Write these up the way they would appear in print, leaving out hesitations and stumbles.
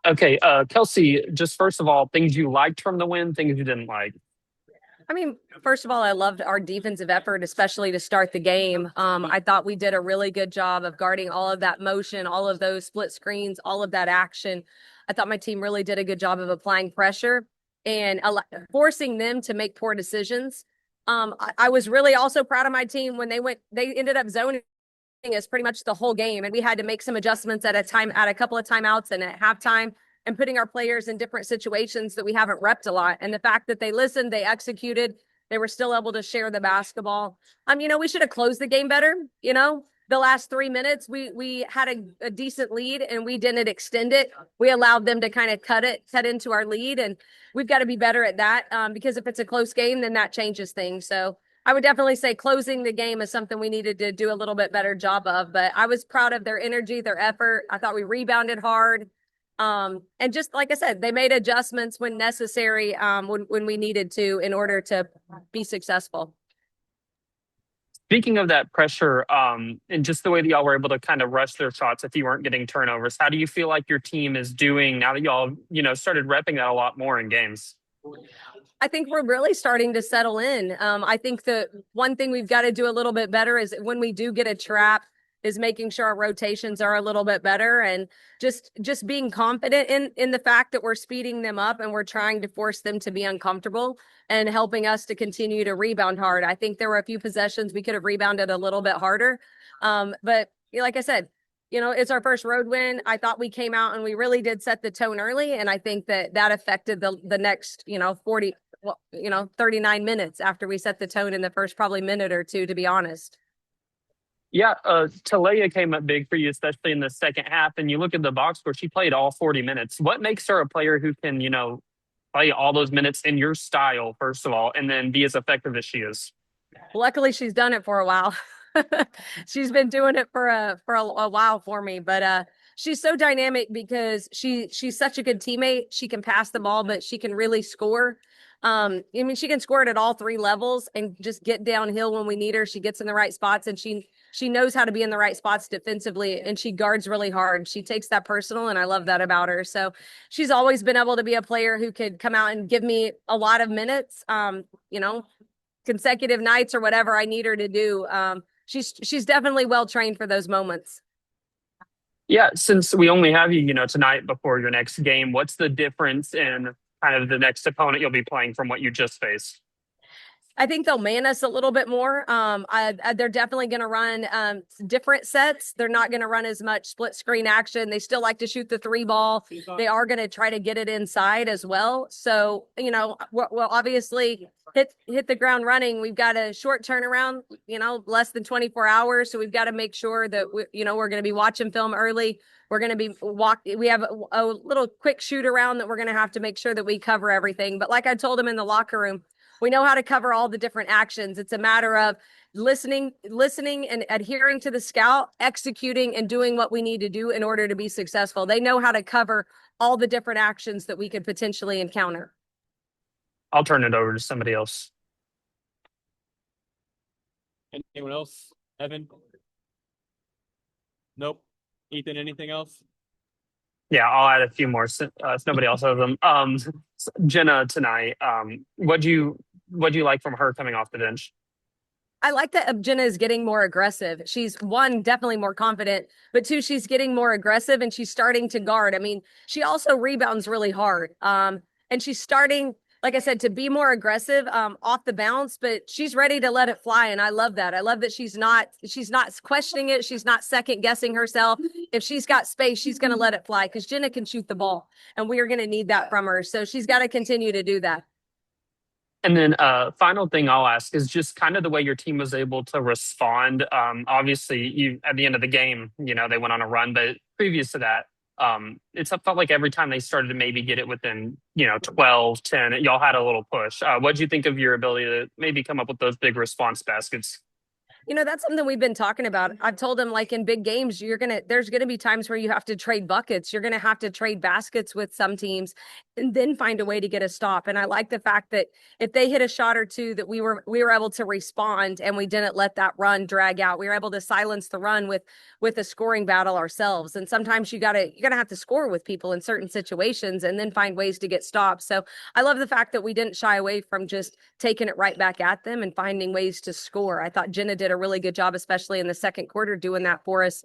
Okay, Kelsi, just first of all, things you liked from the win, things you didn't like. I mean, first of all, I loved our defensive effort, especially to start the game. I thought we did a really good job of guarding all of that motion, all of those split screens, all of that action. I thought my team really did a good job of applying pressure and forcing them to make poor decisions. I was really also proud of my team when they ended up zoning us pretty much the whole game, and we had to make some adjustments at a couple of timeouts and at halftime and putting our players in different situations that we haven't repped a lot. And the fact that they listened, they executed, they were still able to share the basketball. We should have closed the game better. The last 3 minutes, we had a decent lead and we didn't extend it. We allowed them to kind of cut into our lead, and we've got to be better at that because if it's a close game, then that changes things. So I would definitely say closing the game is something we needed to do a little bit better job of. But I was proud of their energy, their effort. I thought we rebounded hard. And just like I said, they made adjustments when necessary, when we needed to in order to be successful. Speaking of that pressure, and just the way that y'all were able to kind of rush their shots if you weren't getting turnovers, how do you feel like your team is doing now that y'all, started repping that a lot more in games? I think we're really starting to settle in. I think the one thing we've got to do a little bit better is when we do get a trap is making sure our rotations are a little bit better and just being confident in the fact that we're speeding them up and we're trying to force them to be uncomfortable and helping us to continue to rebound hard. I think there were a few possessions we could have rebounded a little bit harder. But like I said, it's our first road win. I thought we came out and we really did set the tone early. And I think that affected the next, 39 minutes after we set the tone in the first probably minute or two, to be honest. Yeah, Talia came up big for you, especially in the second half. And you look at the box score, she played all 40 minutes. What makes her a player who can, play all those minutes in your style, first of all, and then be as effective as she is? Luckily, she's done it for a while. She's been doing it for a while for me, but she's so dynamic because she's such a good teammate. She can pass the ball, but she can really score. She can score it at all three levels and just get downhill when we need her. She gets in the right spots and she knows how to be in the right spots defensively, and she guards really hard. She takes that personal, and I love that about her. So she's always been able to be a player who could come out and give me a lot of minutes, consecutive nights or whatever I need her to do. She's definitely well trained for those moments. Yeah, since we only have you, tonight before your next game, what's the difference in kind of the next opponent you'll be playing from what you just faced? I think they'll man us a little bit more. They're definitely going to run different sets. They're not going to run as much split screen action. They still like to shoot the three ball. They are going to try to get it inside as well. So, we'll obviously hit the ground running. We've got a short turnaround, less than 24 hours. So we've got to make sure that, we're going to be watching film early. We're going to be we have a little quick shoot around that we're going to have to make sure that we cover everything. But like I told them in the locker room, we know how to cover all the different actions. It's a matter of listening and adhering to the scout, executing and doing what we need to do in order to be successful. They know how to cover all the different actions that we could potentially encounter. I'll turn it over to somebody else. Anyone else? Evan? Nope. Ethan, anything else? Yeah, I'll add a few more. If nobody else has them. Jenna tonight. What do you like from her coming off the bench? I like that Jenna is getting more aggressive. She's one, definitely more confident, but two, she's getting more aggressive and she's starting to guard. She also rebounds really hard. And she's starting, like I said, to be more aggressive off the bounce, but she's ready to let it fly. And I love that. I love that she's not questioning it. She's not second guessing herself. If she's got space, she's going to let it fly because Jenna can shoot the ball and we are going to need that from her. So she's got to continue to do that. And then final thing I'll ask is just kind of the way your team was able to respond. Obviously, you at the end of the game, they went on a run, but previous to that, it felt like every time they started to maybe get it within, 12, 10, y'all had a little push. What do you think of your ability to maybe come up with those big response baskets? That's something we've been talking about. I've told him, like, in big games, there's gonna be times where you have to trade buckets. You're gonna have to trade baskets with some teams and then find a way to get a stop. And I like the fact that if they hit a shot or two, that we were able to respond and we didn't let that run drag out. We were able to silence the run with a scoring battle ourselves. And sometimes you're gonna have to score with people in certain situations and then find ways to get stops. So I love the fact that we didn't shy away from just taking it right back at them and finding ways to score. I thought Jenna did a really good job, especially in the second quarter, doing that for us,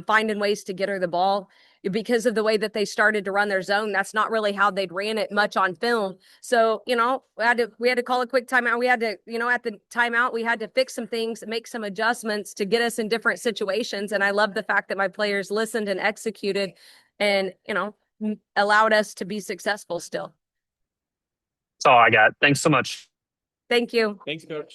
finding ways to get her the ball. Because of the way that they started to run their zone, that's not really how they'd ran it much on film. So, we had to call a quick timeout. We had to, at the timeout, we had to fix some things, make some adjustments to get us in different situations. And I love the fact that my players listened and executed and, allowed us to be successful still. That's all I got. Thanks so much. Thank you. Thanks, Coach.